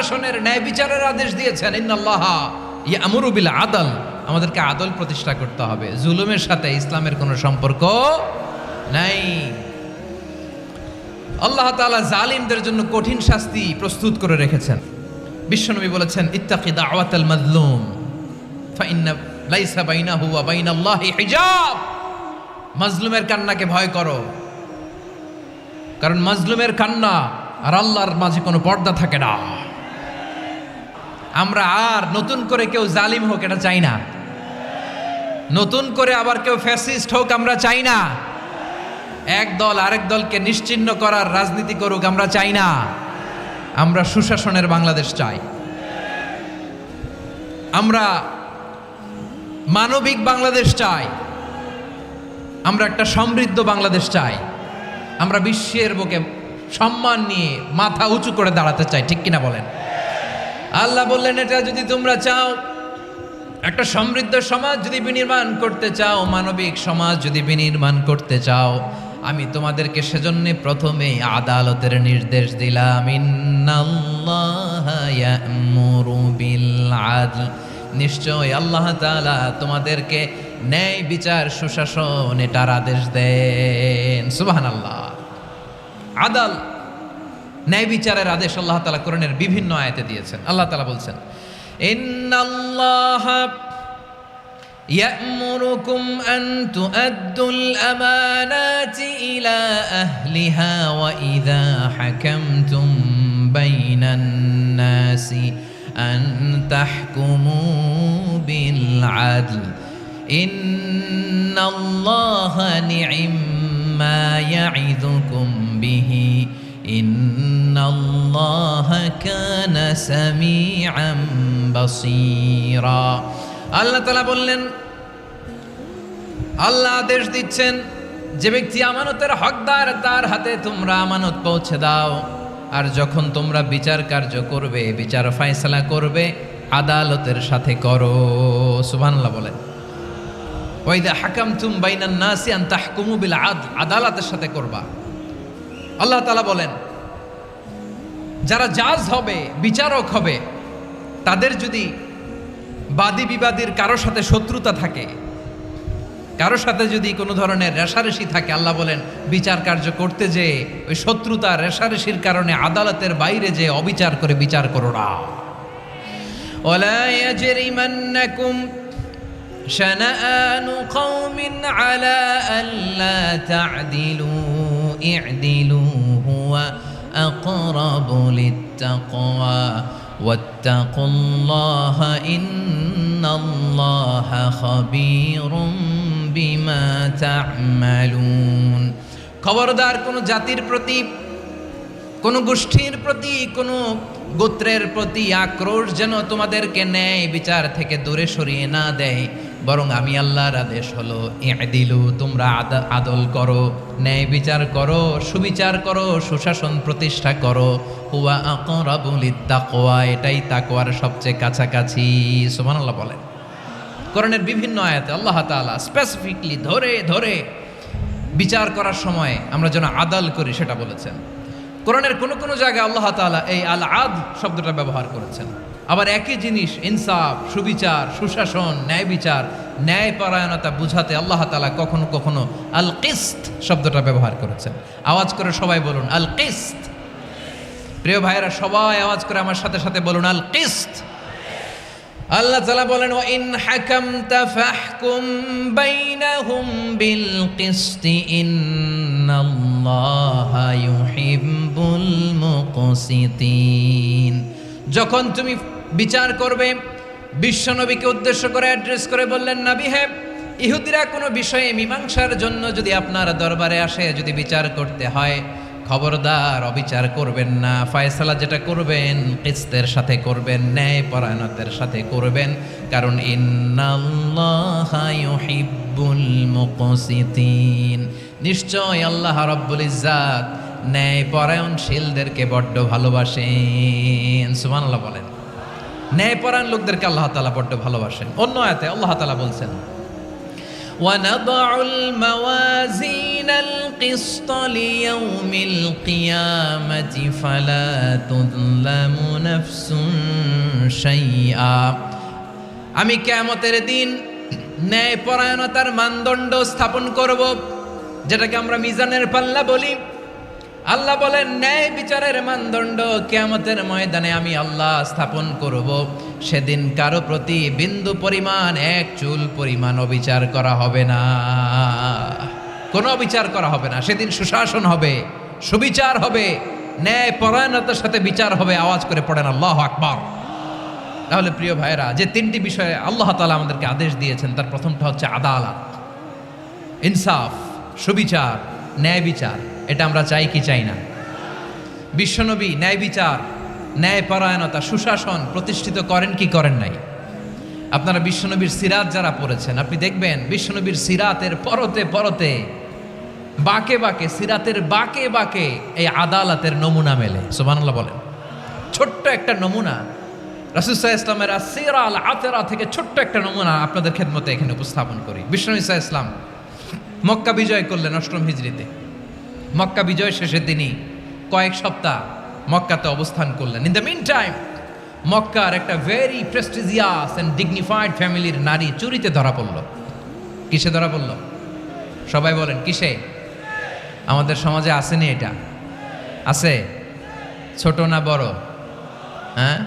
সুশাসনের ন্যায় বিচারের আদেশ দিয়েছেন। ইন্নাল্লাহা ইয়ামুরু বিল আদল, আমাদেরকে আদল প্রতিষ্ঠা করতে হবে। জুলুমের সাথে ইসলামের কোনো সম্পর্ক নাই। আল্লাহ তাআলা জালিমদের জন্য কঠিন শাস্তি প্রস্তুত করে রেখেছেন। বিশ্বনবী বলেছেন, ইত্তাকি দাওয়াতাল মাজলুম ফাইন্না লাইসা বাইনাহু ওয়া বাইনাল্লাহি হিজাব। মাজলুমের কান্নাকে ভয় করো, কারণ মাজলুমের কান্না আর আল্লাহর মাঝে কোনো পর্দা থাকে না। আমরা আর নতুন করে কেউ জালিম হোক এটা চাই না, নতুন করে আবার কেউ ফ্যাসিস্ট হোক আমরা চাই না, এক দল আরেক দলকে নিশ্চিহ্ন করার রাজনীতি করুক আমরা চাই না। আমরা সুশাসনের বাংলাদেশ চাই, আমরা মানবিক বাংলাদেশ চাই, আমরা একটা সমৃদ্ধ বাংলাদেশ চাই, আমরা বিশ্বের বুকে সম্মান নিয়ে মাথা উঁচু করে দাঁড়াতে চাই, ঠিক কিনা বলেন? আল্লাহ বললেন, এটা যদি তোমরা চাও, একটা সমৃদ্ধ সমাজ যদি বিনির্মাণ করতে চাও, মানবিক সমাজ যদি বিনির্মাণ করতে চাও, আমি তোমাদেরকে সেজন্য প্রথমে আদালতের নির্দেশ দিলাম। ইন্নাল্লাহা ইয়া'মুরু বিল আদল, নিশ্চয় আল্লাহ তাআলা তোমাদেরকে ন্যায় বিচার সুশাসন এটার আদেশ দেন। সুবহানাল্লাহ। আদাল, ন্যায় বিচারের আদেশ আল্লাহ তাআলা কোরআনের বিভিন্ন আয়াতে দিয়েছেন। আল্লাহ তাআলা বলছেন, ইন্নাল্লাহা يأمركم أن تؤدوا الأمانات إلى أهلها وإذا حكمتم بين الناس أن تحكموا بالعدل إن الله نعم ما يعظكم به إن الله كان سميعا بصيرا। আল্লাহ তাআলা বললেন, আল্লাহ আদেশ দিচ্ছেন, যে ব্যক্তি আমানতের হকদার তার হাতে তোমরা আমানত পৌঁছে দাও, আর যখন তোমরা বিচার কার্য করবে, বিচার ফয়সালা করবে, আদালতের সাথে করো। সুবহানাল্লাহ বলেন। ওয়া ইযা হাকামতুম বাইনান নাসি আন তাহকুমু বিল আদল, আদালতের সাথে করবা। আল্লাহ তাআলা বলেন, যারা জাজ হবে, বিচারক হবে, তাদের যদি বাদী বিবাদীর কারোর সাথে শত্রুতা থাকে, কারোর সাথে যদি কোনো ধরনের রেষারেষি থাকে, আল্লাহ বলেন বিচার কার্য করতে যে ওই শত্রুতা রেষারেষির কারণে আদালতের বাইরে যে অবিচার করে বিচার করো না। ওয়ালা ইয়াজরিমান্নাকুম শানাআনু কওমিন আলা আল্লা তা'দিলু ই'দিলু হুয়া আকরাবু লিত্তাকওয়া ওয়াত্তাকুল্লাহা ইন্নাল্লাহা খাবীরুম বিমা তা'মালুন। খবরদার কোনো জাতির প্রতি, কোনো গোষ্ঠীর প্রতি, কোনো গোত্রের প্রতি আক্রোশ যেন তোমাদেরকে ন্যায় বিচার থেকে দূরে সরিয়ে না দেয়, বরং আমি আল্লাহর আদেশ হলো ই'দিলু, তোমরা আদল করো, ন্যায় বিচার করো, সুবিচার করো, সুশাসন প্রতিষ্ঠা করো। হুয়া আকরাবু লিত্তাকওয়া, এটাই তাকওয়ার সবচেয়ে কাছাকাছি। সুবহানাল্লাহ বলেন। কোরআনের বিভিন্ন আয়াতে আল্লাহ তাআলা স্পেসিফিকলি ধরে ধরে বিচার করার সময় আমরা যেন আদাল করি সেটা বলেছেন। কোরআনের কোন কোন জায়গায় আল্লাহ তাআলা এই আল আদল শব্দটা ব্যবহার করেছেন। আবার একই জিনিস ইনসাফ, সুবিচার, সুশাসন, ন্যায় বিচার, ন্যায়পরায়ণতা বুঝাতে আল্লাহ তাআলা কখনো কখনো আল কিসত শব্দটা ব্যবহার করেছেন। আওয়াজ করে সবাই বলুন আল কিসত। প্রিয় ভাইয়েরা, সবাই আওয়াজ করে আমার সাথে সাথে বলুন আল কিসত। আল্লাহ তাআলা বলেন, ওয়া ইন হাকামতা ফাহকুম বাইনাহুম বিল কিসতি ইন্নাল্লাহা ইউহিব্বুল মুকসিতিন। যখন তুমি বিচার করবে, বিশ্বনবীকে উদ্দেশ্য করে অ্যাড্রেস করে বললেন, নবী হে, ইহুদিরা কোনো বিষয়ে মীমাংসার জন্য যদি আপনার দরবারে আসে, যদি বিচার করতে হয়, খবরদার অবিচার করবেন না। ফয়সালা যেটা করবেন কিসতের সাথে করবেন, ন্যায় পরায়ণতার সাথে করবেন, কারণ ইন্নাল্লাহা ইউহিব্বুল মুকসিতিন, নিশ্চয় আল্লাহ রাব্বুল ইজ্জাত ন্যায় পরায়ণশীলদেরকে বড্ড ভালোবাসেন। সুবহানাল্লাহ বলেন। ন্যায় পরায়ণ লোকদেরকে আল্লাহ তাআলা বড্ড ভালোবাসেন। অন্য আয়াতে আল্লাহ তাআলা বলছেন, وَنَضَعُ الْمَوَازِينَ الْقِسْطَ لِيَوْمِ الْقِيَامَةِ فَلَا تُظْلَمُ نَفْسٌ شَيْئًا। আমি কিয়ামতের দিন ন্যায়পরায়ণতার মানদণ্ড স্থাপন করব, যেটাকে আমরা মিজানের পাল্লা বলি। আল্লাহ বলেন ন্যায় বিচারের মানদণ্ড কিয়ামতের ময়দানে আমি আল্লাহ স্থাপন করব। সেদিন কারো প্রতি বিন্দু পরিমাণ, এক চুল পরিমাণ অবিচার করা হবে না, কোনো অবিচার করা হবে না। সেদিন সুশাসন হবে, সুবিচার হবে, ন্যায় পরায়ণতার সাথে বিচার হবে। আওয়াজ করে পড়েন আল্লাহু আকবার। তাহলে প্রিয় ভাইরা, যে তিনটি বিষয়ে আল্লাহ তাআলা আমাদেরকে আদেশ দিয়েছেন, তার প্রথমটা হচ্ছে আদালত, ইনসাফ, সুবিচার, ন্যায় বিচার। এটা আমরা চাই কি চাই না? বিশ্বনবী ন্যায় বিচার, ন্যায় পরায়ণতা, সুশাসন প্রতিষ্ঠিত করেন কি করেন নাই? আপনারা বিশ্বনবীর সিরাত যারা পড়েছেন, আপনি দেখবেন বিশ্বনবীর সিরাতের পরতে পরতে, বাঁকে বাঁকে, সিরাতের বাঁকে বাঁকে এই আদালতের নমুনা মেলে। সুবহানাল্লাহ বলেন। ছোট্ট একটা নমুনা রাসূল সাল্লাল্লাহু আলাইহি ওয়াসাল্লামের আসসিরা আল আতরা থেকে ছোট্ট একটা নমুনা আপনাদের খেদমতে এখানে উপস্থাপন করি। বিশ্বনবী সাল্লাল্লাহু আলাইহি ওয়াসাল্লাম মক্কা বিজয় করলেন ৮ম হিজরিতে। মক্কা বিজয় শেষে তিনি কয়েক সপ্তাহ মক্কাতে অবস্থান করলেন। ইন দ্য মিন টাইম মক্কার একটা ভেরি প্রেস্টিজিয়াস অ্যান্ড ডিগনিফাইড ফ্যামিলির নারী চুরিতে ধরা পড়ল। কিসে ধরা পড়ল? সবাই বলেন কিসে? আমাদের সমাজে আসেনি এটা? আছে? ছোট না বড়? হ্যাঁ,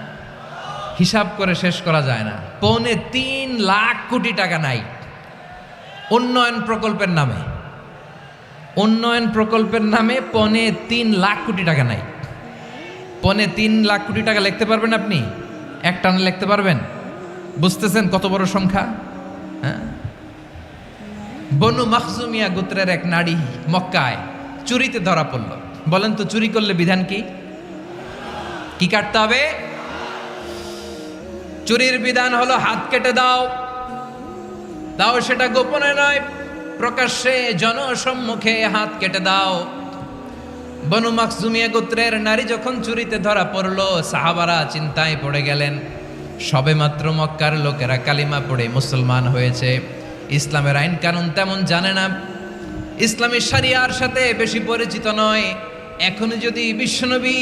হিসাব করে শেষ করা যায় না। ৩.৫ লাখ কোটি টাকা নাই উন্নয়ন প্রকল্পের নামে। উন্নয়ন প্রকল্পের নামে ৩.৫ লাখ কোটি টাকা নাই। ৩.৫ লাখ কোটি টাকা লিখতে পারবেন আপনি? এক টানে লিখতে পারবেন? বুঝতেছেন কত বড় সংখ্যা? হ্যাঁ, বনু মাখজুমিয়া গোত্রের এক নারী মক্কায় চুরিতে ধরা পড়ল। বলেন তো চুরি করলে বিধান কি? কি কাটতে হবে? চুরির বিধান হলো হাত কেটে দাও। তাও সেটা গোপনে নয়, প্রকাশ্যে জনসম্মুখে হাত কেটে দাও। বনু মাখজুমিয়া গোত্রের নারী যখন চুরিতে ধরা পড়লো, সাহাবারা চিন্তায় পড়ে গেলেন। সবেমাত্র মক্কার লোকেরা কালিমা পড়ে মুসলমান হয়েছে, ইসলামের আইন কানুন তেমন জানে না, ইসলামী শরিয়ার সাথে বেশি পরিচিত নয়। এখনো যদি বিশ্বনবী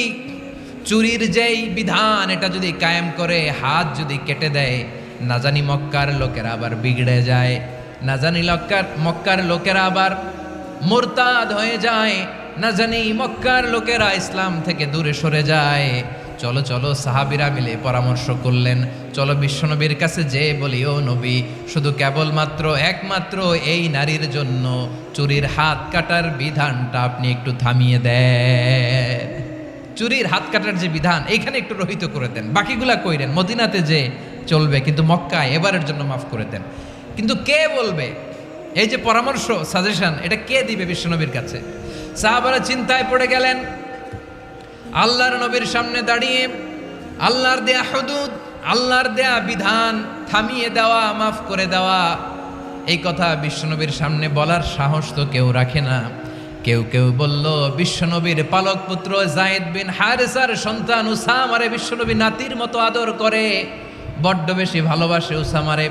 চুরির যেই বিধান এটা যদি কায়েম করে হাত যদি কেটে দেয়, না জানি মক্কার লোকেরা আবার বিগড়ে যায়, না জানি মক্কার লোকেরা আবার মুরতাদ হয়ে যায়, না জানি মক্কার লোকেরা ইসলাম থেকে দূরে সরে যায়। চলো চলো সাহাবীরা মিলে পরামর্শ করলেন, চলো বিশ্বনবীর কাছে যে বলি, ও নবী, শুধু কেবলমাত্র একমাত্র এই নারীর জন্য চুরির হাত কাটার বিধানটা আপনি একটু থামিয়ে দেন। চুরির হাত কাটার যে বিধান এইখানে একটু রহিত করে দেন, বাকিগুলা কইরেন মদিনাতে যে চলবে, কিন্তু মক্কায় এবারের জন্য মাফ করে দেন। কিন্তু কে বলবে? এই যে পরামর্শ, সাজেশন, এটা কে দিবে বিশ্বনবীর কাছে? সাহাবারা চিন্তায় পড়ে গেলেন। আল্লাহর নবীর সামনে দাঁড়িয়ে আল্লাহর দেয়া হুদুদ, আল্লাহর দেয়া বিধান থামিয়ে দেওয়া, মাফ করে দেওয়া, এই কথা বিশ্বনবীর সামনে বলার সাহস তো কেউ রাখে না। কেউ কেউ বলল, বিশ্বনবীর পালক পুত্র যায়েদ বিন হারেসার সন্তান উসামারে বিশ্বনবী নাতির মতো আদর করে, বড্ড বেশি ভালোবাসে উসামারে।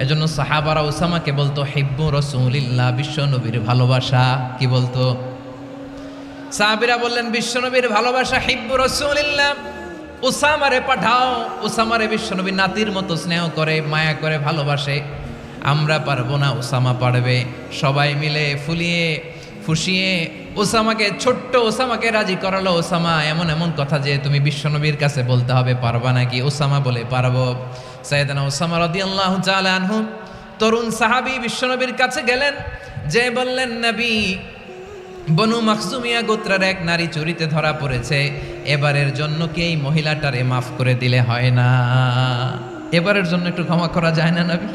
এজন্য সাহাবারা উসামাকে বলতো হিব্বু রাসূলিল্লাহ, বিশ্বনবীর ভালোবাসা। কি বলতো? সাহাবীরা বললেন বিশ্বনবীর ভালোবাসা হিব্বু রাসূলিল্লাহ, উসামারে পাঠাও। উসামারে বিশ্বনবী নাতির মতো স্নেহ করে, মায়া করে, ভালোবাসে। আমরা পারবো না, উসামা পারবে। সবাই মিলে ফুলিয়ে ফুসিয়ে ছোট্ট ওসামাকে রাজি করালো। ওসামা এমন এমন কথা যে তুমি বিশ্বনবীর কাছে বলতে হবে, পারবা নাকি? ওসামা বলে পারবো। সাইয়েদনা ওসামা রাদিয়াল্লাহু তাআলা আনহু তরুণ সাহাবী বিশ্বনবীর কাছে গেলেন, যে বললেন, নবী, বনু মাখজুমিয়া গোত্রের এক নারী চুরিতে ধরা পড়েছে, এবারের জন্য কি এই মহিলাটারে মাফ করে দিলে হয় না? এবারের জন্য একটু ক্ষমা করা যায় না নবী?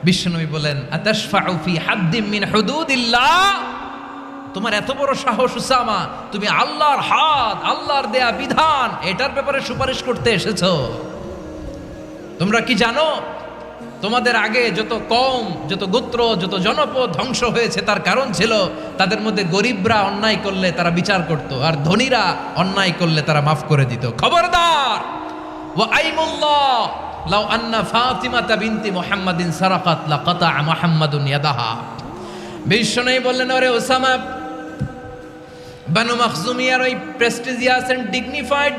বিশ্বনবী বলেন, আতাশফাউ ফি হাদ্দিম মিন হুদুদিল্লাহ, তোমার এত বড় সাহস উসামা, তুমি আল্লাহর হাত, আল্লাহর দেয়া বিধান, এটার ব্যাপারে সুপারিশ করতে এসেছো? তোমরা কি জানো তোমাদের আগে যত কওম, যত গোত্র, যত জনপদ ধ্বংস হয়েছে তার কারণ ছিল তাদের মধ্যে গরিবরা অন্যায় করলে তারা বিচার করত, আর ধনীরা অন্যায় করলে তারা মাফ করে দিত। খবরদার, ওয়া আইমুল্লাহ, লাউ আন্না ফাতিমাতা বিনতি মুহাম্মাদিন সারাকাত লাকাতা মুহাম্মাদুন ইয়াদাহা। বিশ্বনবী বললেন, ওরে ওসামা, বানু মাখজুমিয়ার ওই প্রেস্টিজিয়াস এন্ড ডিগনিফাইড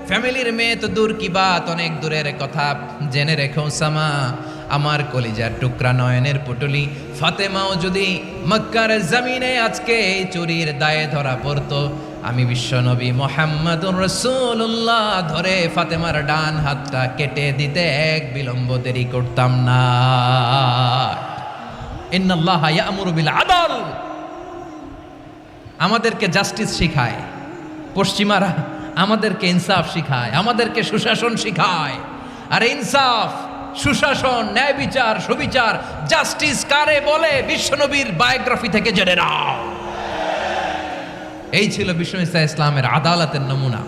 ফ্যামিলির মেয়ে তো দূর কি বাত, অনেক দূরের কথা। জেনে রেখো ওসামা, আমার কলিজার টুকরা নয়নের পুটুলি ফাতেমাও যদি মক্কার জমিনে আজকে এই চুরির দায়ে ধরা পড়তো, আমি বিশ্বনবী মুহাম্মাদুর রাসূলুল্লাহ ধরে ফাতেমার ডান হাতটা কেটে দিতে এক বিলম্ব দেরি করতাম না। ইন্নাল্লাহা ইয়া'মুরু বিল আদল, আমাদেরকে জাস্টিস শিখায়। পশ্চিমারা আমাদেরকে ইনসাফ শিখায়, আমাদেরকে সুশাসন শিখায়। আর ইনসাফ, সুশাসন, ন্যায় বিচার, সুবিচার, জাস্টিস কারে বলে বিশ্বনবীর বায়োগ্রাফি থেকে জেনে নাও। এই ছিল বিষ্ণু ইসা ইসলামের আদালতের নমুনা।